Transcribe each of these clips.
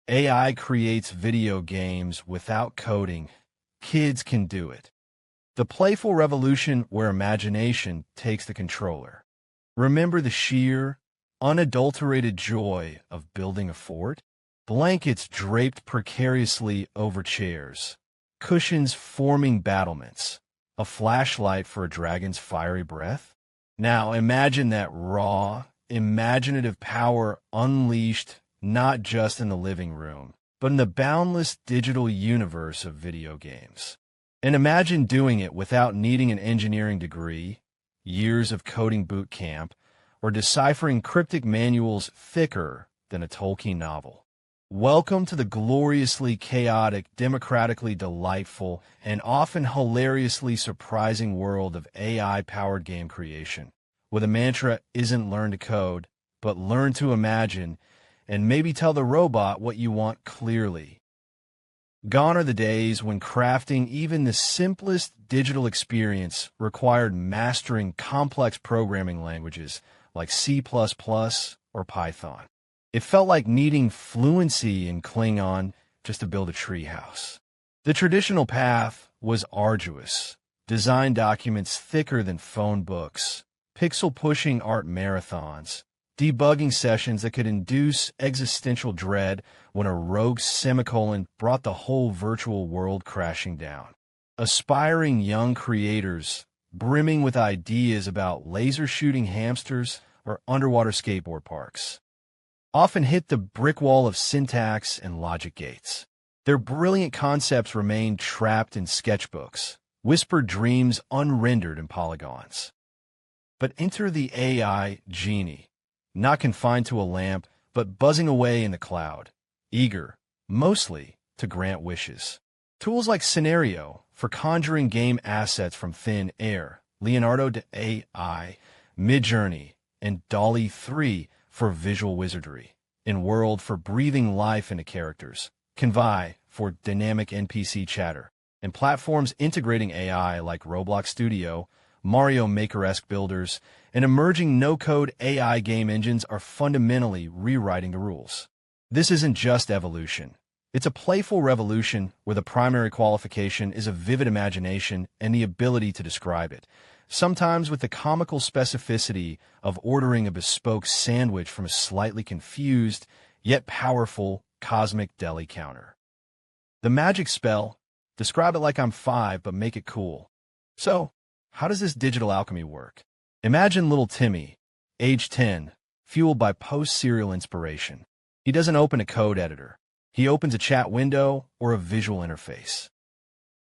AI creates video games without coding. Kids can do it. The playful revolution where imagination takes the controller. Remember the sheer, unadulterated joy of building a fort? Blankets draped precariously over chairs, cushions forming battlements, a flashlight for a dragon's fiery breath? Now imagine that raw, imaginative power unleashed not just in the living room, but in the boundless digital universe of video games. And imagine doing it without needing an engineering degree, years of coding boot camp, or deciphering cryptic manuals thicker than a Tolkien novel. Welcome to the gloriously chaotic, democratically delightful, and often hilariously surprising world of AI-powered game creation, where the mantra isn't learn to code, but learn to imagine, and maybe tell the robot what you want clearly. Gone are the days when crafting even the simplest digital experience required mastering complex programming languages like C++ or Python. It felt like needing fluency in Klingon just to build a treehouse. The traditional path was arduous. Design documents thicker than phone books, pixel-pushing art marathons, debugging sessions that could induce existential dread when a rogue semicolon brought the whole virtual world crashing down. Aspiring young creators, brimming with ideas about laser-shooting hamsters or underwater skateboard parks, often hit the brick wall of syntax and logic gates. Their brilliant concepts remained trapped in sketchbooks, whispered dreams unrendered in polygons. But enter the AI genie, not confined to a lamp, but buzzing away in the cloud, eager, mostly, to grant wishes. Tools like Scenario for conjuring game assets from thin air, Leonardo.Ai, Midjourney, and DALL-E 3 for visual wizardry, Inworld for breathing life into characters, Convai for dynamic NPC chatter, and platforms integrating AI like Roblox Studio, Mario Maker-esque builders, and emerging no-code AI game engines are fundamentally rewriting the rules. This isn't just evolution. It's a playful revolution where the primary qualification is a vivid imagination and the ability to describe it, sometimes with the comical specificity of ordering a bespoke sandwich from a slightly confused, yet powerful, cosmic deli counter. The magic spell: describe it like I'm 5, but make it cool. So, how does this digital alchemy work? Imagine little Timmy, age 10, fueled by post-serial inspiration. He doesn't open a code editor. He opens a chat window or a visual interface.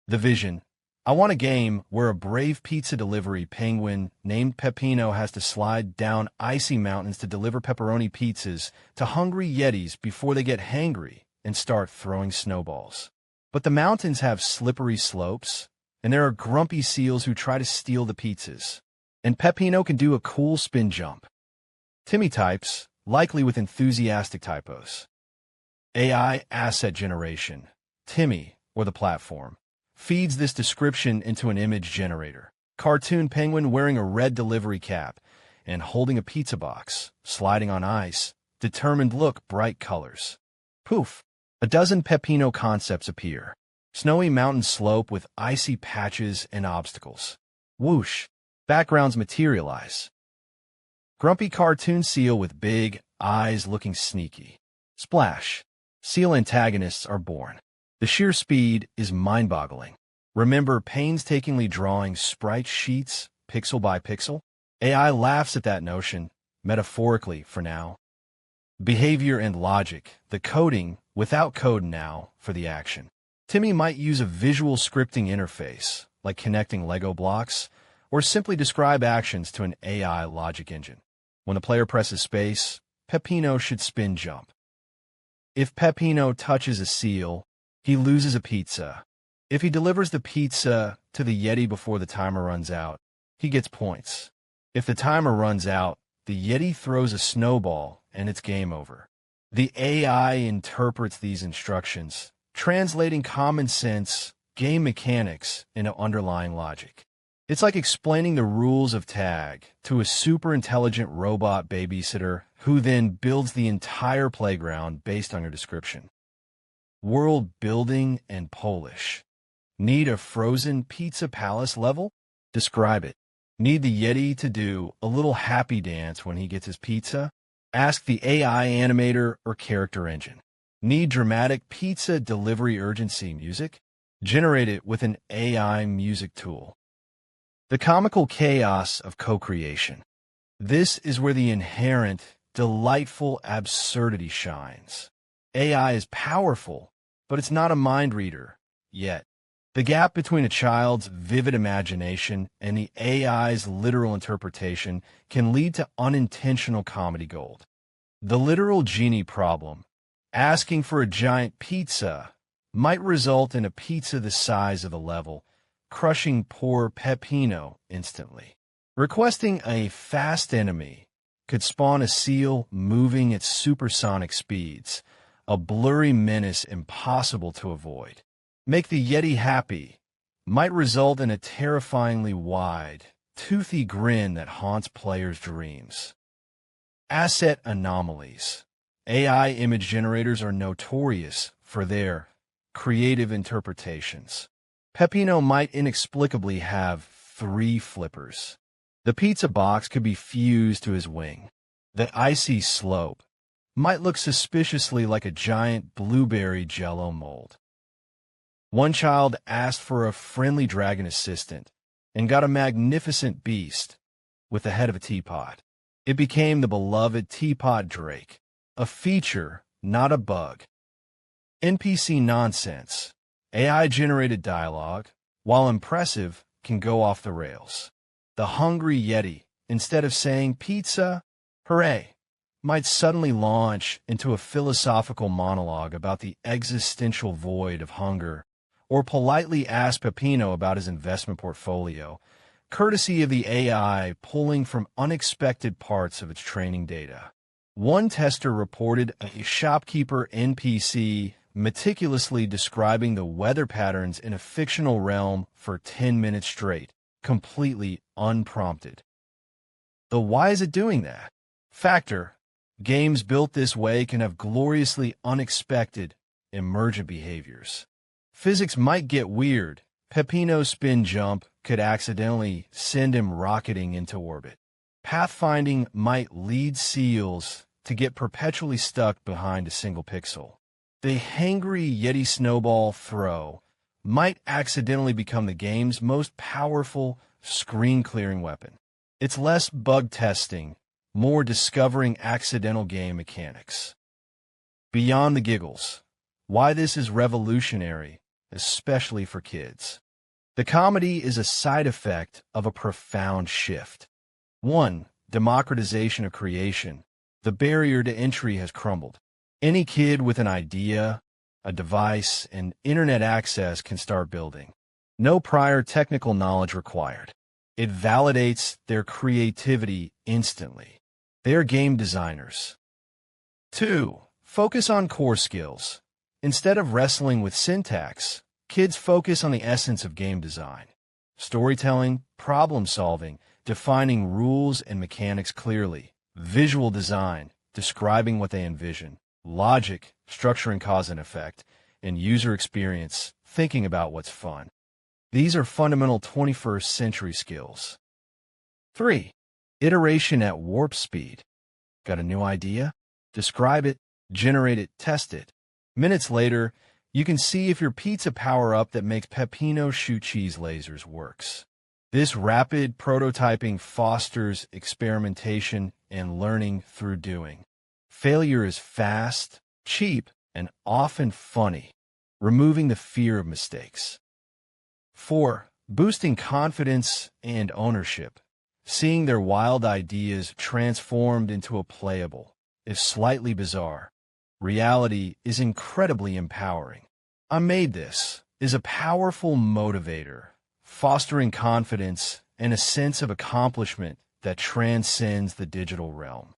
The vision: I want a game where a brave pizza delivery penguin named Peppino has to slide down icy mountains to deliver pepperoni pizzas to hungry yetis before they get hangry and start throwing snowballs. But the mountains have slippery slopes, and there are grumpy seals who try to steal the pizzas. And Peppino can do a cool spin jump. Timmy types, likely with enthusiastic typos. AI asset generation. Timmy, or the platform, feeds this description into an image generator. Cartoon penguin wearing a red delivery cap and holding a pizza box, sliding on ice, determined look, bright colors. Poof! A dozen Peppino concepts appear. Snowy mountain slope with icy patches and obstacles. Whoosh! Backgrounds materialize. Grumpy cartoon seal with big eyes looking sneaky. Splash! Seal antagonists are born. The sheer speed is mind-boggling. Remember painstakingly drawing sprite sheets, pixel by pixel? AI laughs at that notion, metaphorically for now. Behavior and logic, the coding, without code now, for the action. Timmy might use a visual scripting interface, like connecting Lego blocks, or simply describe actions to an AI logic engine. When the player presses space, Peppino should spin jump. If Peppino touches a seal, he loses a pizza. If he delivers the pizza to the Yeti before the timer runs out, he gets points. If the timer runs out, the Yeti throws a snowball and it's game over. The AI interprets these instructions, translating common sense, game mechanics into underlying logic. It's like explaining the rules of tag to a super intelligent robot babysitter who then builds the entire playground based on your description. world building, and Polish. Need a frozen pizza palace level? Describe it. Need the Yeti to do a little happy dance when he gets his pizza? Ask the AI animator or character engine. Need dramatic pizza delivery urgency music? Generate it with an AI music tool. The comical chaos of co-creation. This is where the inherent, delightful absurdity shines. AI is powerful, but it's not a mind reader yet. The gap between a child's vivid imagination and the AI's literal interpretation can lead to unintentional comedy gold. The literal genie problem. Asking for a giant pizza might result in a pizza the size of a level, crushing poor Peppino instantly. Requesting a fast enemy could spawn a seal moving at supersonic speeds, a blurry menace impossible to avoid. Make the Yeti happy might result in a terrifyingly wide, toothy grin that haunts players' dreams. Asset anomalies. AI image generators are notorious for their creative interpretations. Peppino might inexplicably have 3 flippers. The pizza box could be fused to his wing. The icy slope might look suspiciously like a giant blueberry jello mold. One child asked for a friendly dragon assistant and got a magnificent beast with the head of a teapot. It became the beloved Teapot Drake, a feature, not a bug. NPC nonsense. AI-generated dialogue, while impressive, can go off the rails. The hungry Yeti, instead of saying pizza, hooray, might suddenly launch into a philosophical monologue about the existential void of hunger, or politely ask Peppino about his investment portfolio, courtesy of the AI pulling from unexpected parts of its training data. One tester reported a shopkeeper NPC meticulously describing the weather patterns in a fictional realm for 10 minutes straight, completely unprompted. The why is it doing that? Factor. Games built this way can have gloriously unexpected, emergent behaviors. Physics might get weird. Peppino's spin jump could accidentally send him rocketing into orbit. Pathfinding might lead seals to get perpetually stuck behind a single pixel. The hangry Yeti snowball throw might accidentally become the game's most powerful screen-clearing weapon. It's less bug testing, more discovering accidental game mechanics. Beyond the giggles. Why this is revolutionary, especially for kids. The comedy is a side effect of a profound shift. 1. Democratization of creation. The barrier to entry has crumbled. Any kid with an idea, a device, and internet access can start building. No prior technical knowledge required. It validates their creativity instantly. They are game designers. 2. Focus on core skills. Instead of wrestling with syntax, kids focus on the essence of game design. Storytelling, problem-solving, defining rules and mechanics clearly. Visual design, describing what they envision. Logic, structuring cause and effect. And user experience, thinking about what's fun. These are fundamental 21st century skills. 3. Iteration at warp speed. Got a new idea? Describe it, generate it, test it. Minutes later, you can see if your pizza power-up that makes Peppino shoot cheese lasers works. This rapid prototyping fosters experimentation and learning through doing. Failure is fast, cheap, and often funny, removing the fear of mistakes. 4. Boosting confidence and ownership. Seeing their wild ideas transformed into a playable, if slightly bizarre, reality is incredibly empowering. "I made this" is a powerful motivator, fostering confidence and a sense of accomplishment that transcends the digital realm.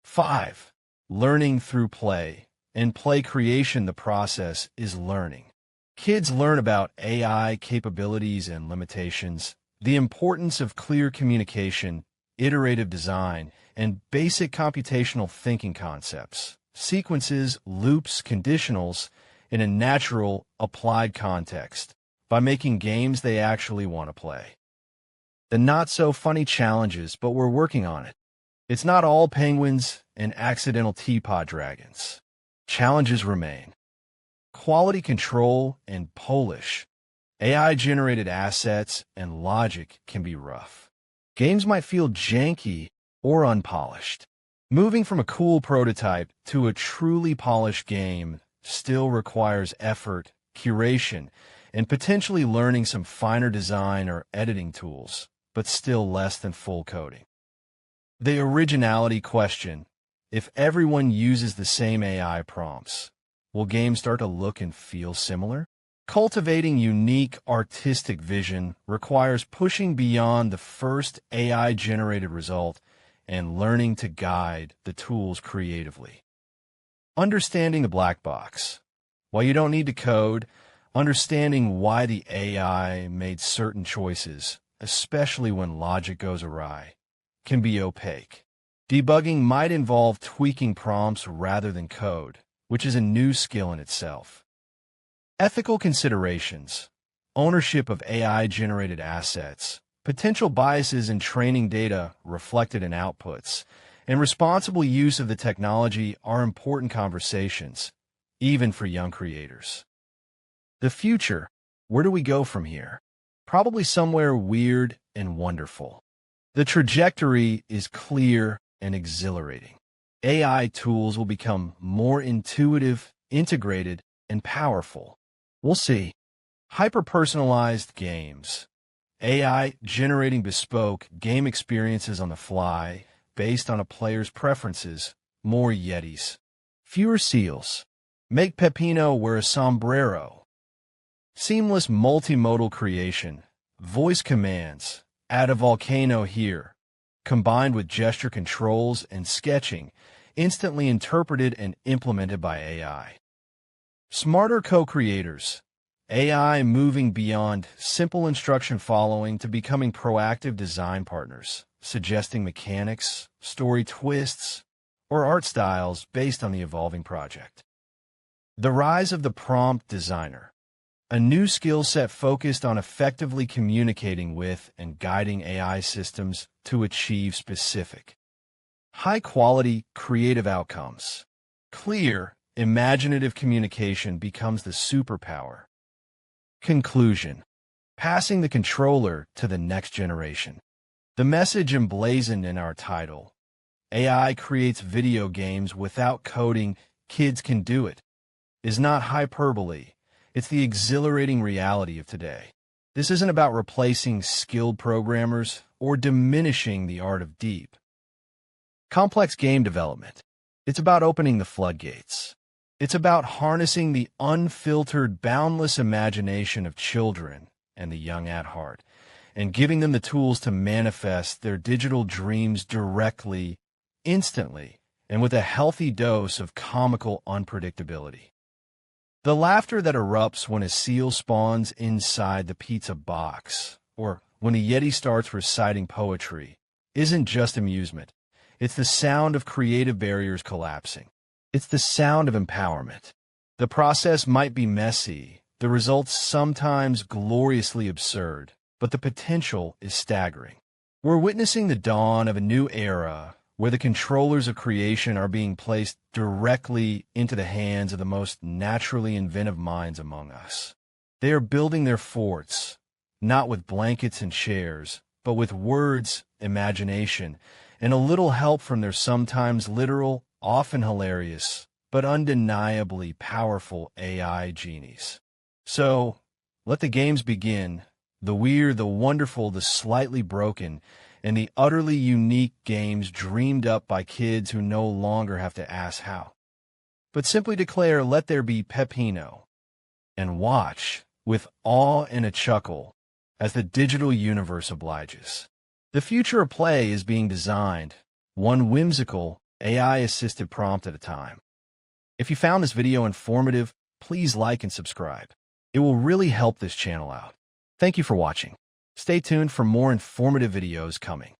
5. Learning through play. In play creation, the process is learning. Kids learn about AI capabilities and limitations, the importance of clear communication, iterative design, and basic computational thinking concepts. Sequences, loops, conditionals, in a natural, applied context by making games they actually want to play. The not-so-funny challenges, but we're working on it. It's not all penguins and accidental teapot dragons. Challenges remain. Quality control and polish. AI-generated assets and logic can be rough. Games might feel janky or unpolished. Moving from a cool prototype to a truly polished game still requires effort, curation, and potentially learning some finer design or editing tools, but still less than full coding. The originality question: if everyone uses the same AI prompts, will games start to look and feel similar? Cultivating unique artistic vision requires pushing beyond the first AI-generated result and learning to guide the tools creatively. Understanding the black box. While you don't need to code, understanding why the AI made certain choices, especially when logic goes awry, can be opaque. Debugging might involve tweaking prompts rather than code, which is a new skill in itself. Ethical considerations, ownership of AI-generated assets, potential biases in training data reflected in outputs, and responsible use of the technology are important conversations, even for young creators. The future, where do we go from here? Probably somewhere weird and wonderful. The trajectory is clear and exhilarating. AI tools will become more intuitive, integrated, and powerful. We'll see. Hyper-personalized games. AI generating bespoke game experiences on the fly based on a player's preferences. More yetis. Fewer seals. Make Peppino wear a sombrero. Seamless multimodal creation. Voice commands. Add a volcano here. Combined with gesture controls and sketching, instantly interpreted and implemented by AI. Smarter co-creators. AI moving beyond simple instruction following to becoming proactive design partners, suggesting mechanics, story twists, or art styles based on the evolving project. The rise of the prompt designer. A new skill set focused on effectively communicating with and guiding AI systems to achieve specific, high-quality, creative outcomes. Clear, imaginative communication becomes the superpower. Conclusion: passing the controller to the next generation. The message emblazoned in our title: AI creates video games without coding, kids can do it, is not hyperbole. It's the exhilarating reality of today. This isn't about replacing skilled programmers or diminishing the art of deep, complex game development. It's about opening the floodgates. It's about harnessing the unfiltered, boundless imagination of children and the young at heart, and giving them the tools to manifest their digital dreams directly, instantly, and with a healthy dose of comical unpredictability. The laughter that erupts when a seal spawns inside the pizza box, or when a yeti starts reciting poetry, isn't just amusement. It's the sound of creative barriers collapsing. It's the sound of empowerment. The process might be messy, the results sometimes gloriously absurd, but the potential is staggering. We're witnessing the dawn of a new era where the controllers of creation are being placed directly into the hands of the most naturally inventive minds among us. They are building their forts, not with blankets and chairs, but with words, imagination, and a little help from their sometimes literal, often hilarious, but undeniably powerful AI genies. So, let the games begin. The weird, the wonderful, the slightly broken, and the utterly unique games dreamed up by kids who no longer have to ask how, but simply declare, "Let there be Peppino," and watch, with awe and a chuckle, as the digital universe obliges. The future of play is being designed, one whimsical, AI-assisted prompt at a time. If you found this video informative, please like and subscribe. It will really help this channel out. Thank you for watching. Stay tuned for more informative videos coming.